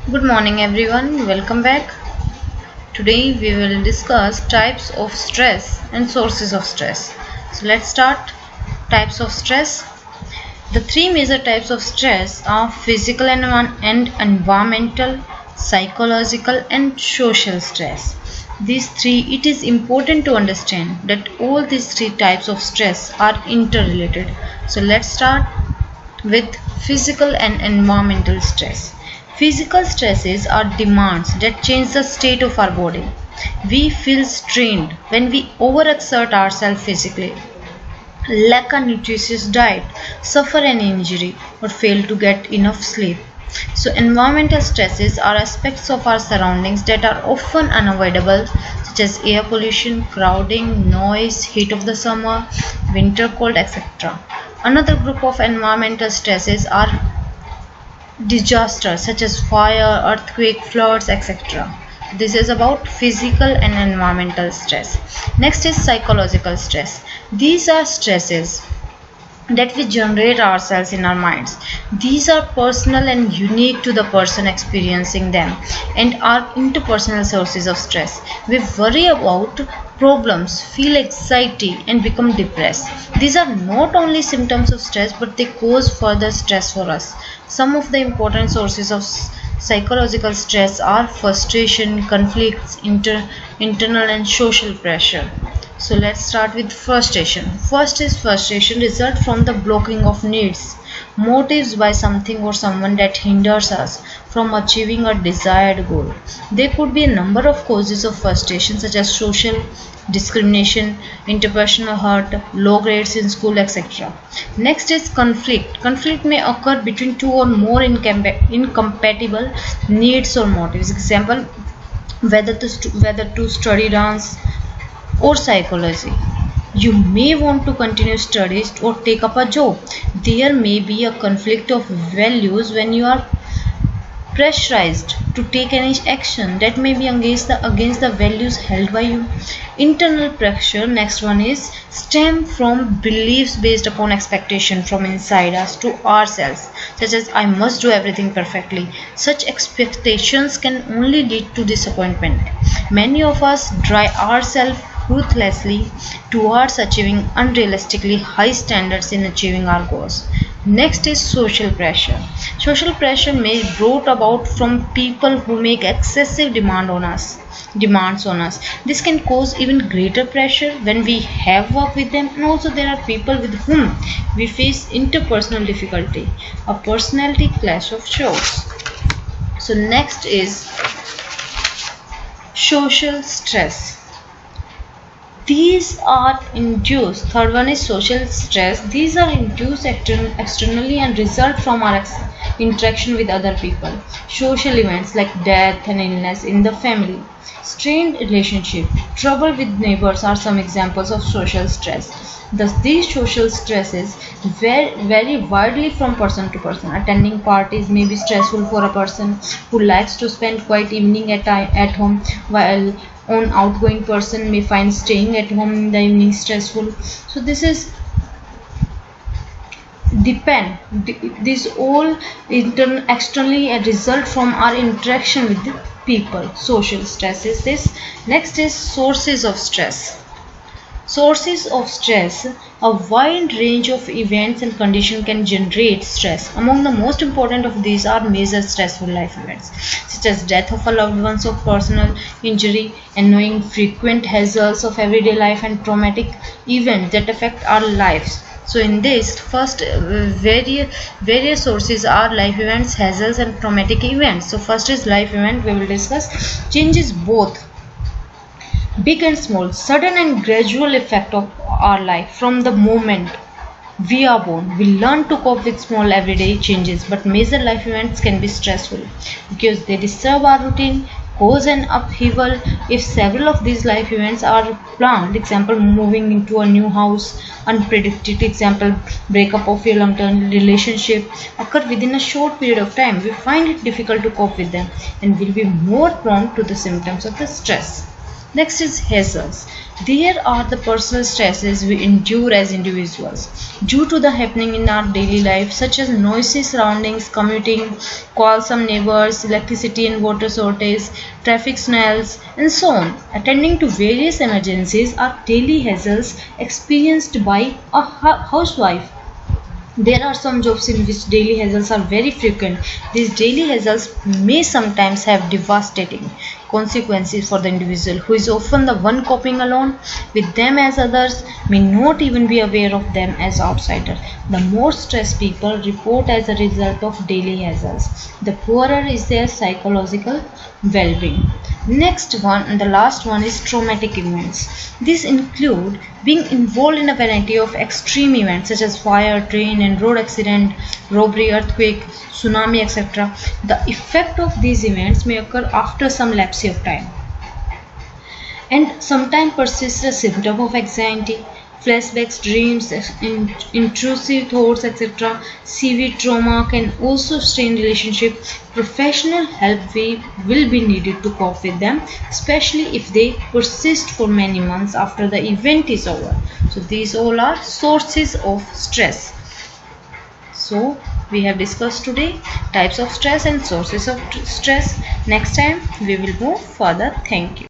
Good morning everyone, welcome back. Today we will discuss types of stress and sources of stress. So let's start. Types of stress. The three major types of stress are physical and environmental, psychological and social stress. These three, it is important to understand that all these three types of stress are interrelated. So let's start with physical and environmental stress. Physical stresses are demands that change the state of our body. We feel strained when we overexert ourselves physically, lack a nutritious diet, suffer an injury, or fail to get enough sleep. So, environmental stresses are aspects of our surroundings that are often unavoidable, such as air pollution, crowding, noise, heat of the summer, winter cold, etc. Another group of environmental stresses are disasters such as fire, earthquake, floods, etc. This is about physical and environmental stress. Next is psychological stress. These are stresses that we generate ourselves in our minds. These are personal and unique to the person experiencing them and are interpersonal sources of stress. We worry about problems, feel anxiety and become depressed. These are not only symptoms of stress but they cause further stress for us. Some of the important sources of psychological stress are frustration, conflicts, internal and social pressure. So let's start with frustration. First is frustration result from the blocking of needs, motives by something or someone that hinders us from achieving a desired goal. There could be a number of causes of frustration such as social discrimination, interpersonal hurt, low grades in school, etc. Next is conflict. Conflict may occur between two or more incompatible needs or motives. Example, whether to study dance or psychology. You may want to continue studies or take up a job. There may be a conflict of values when you are pressurized to take any action that may be against the values held by you. Internal pressure, next one is stem from beliefs based upon expectation from inside us to ourselves, such as I must do everything perfectly. Such expectations can only lead to disappointment. Many of us drive ourselves ruthlessly towards achieving unrealistically high standards in achieving our goals. Next is social pressure. Social pressure may be brought about from people who make excessive demands on us. This can cause even greater pressure when we have work with them, and also there are people with whom we face interpersonal difficulty, a personality clash of sorts. So next is social stress. These are induced. Third one is social stress. These are induced externally and result from our interaction with other people. Social events like death and illness in the family, strained relationship, trouble with neighbors are some examples of social stress. Thus, these social stresses vary widely from person to person. Attending parties may be stressful for a person who likes to spend quiet evening at home, while an outgoing person may find staying at home in the evening stressful. So this is depend. This all externally a result from our interaction with the people. Social stress is this. Next is sources of stress. Sources of stress. A wide range of events and conditions can generate stress. Among the most important of these are major stressful life events such as death of a loved one, of personal injury, and knowing frequent hazards of everyday life and traumatic events that affect our lives. So in this first various sources are life events, hazards and traumatic events. So first is life event. We will discuss changes both big and small, sudden and gradual effect of our life from the moment we are born. We learn to cope with small everyday changes, but major life events can be stressful because they disturb our routine, cause an upheaval. If several of these life events are planned, example moving into a new house, unpredicted, example breakup of your long-term relationship, occur within a short period of time, we find it difficult to cope with them and will be more prone to the symptoms of the stress. Next is hazards. There are the personal stresses we endure as individuals due to the happening in our daily life, such as noisy surroundings, commuting, quarrelsome neighbors, electricity and water shortage, traffic snails, and so on. Attending to various emergencies are daily hazards experienced by a housewife. There are some jobs in which daily hazards are very frequent. These daily hazards may sometimes have devastating consequences for the individual, who is often the one coping alone with them, as others may not even be aware of them as outsiders. The more stressed people report as a result of daily hazards, the poorer is their psychological well-being. Next one and the last one is traumatic events. These include being involved in a variety of extreme events such as fire, train and road accident, robbery, earthquake, tsunami, etc. The effect of these events may occur after some lapse of time and sometimes persists a symptom of anxiety, flashbacks, dreams, intrusive thoughts, etc. Severe trauma can also strain relationship. Professional help will be needed to cope with them, especially if they persist for many months after the event is over. So these all are sources of stress. So we have discussed today types of stress and sources of stress. Next time we will move further. Thank you.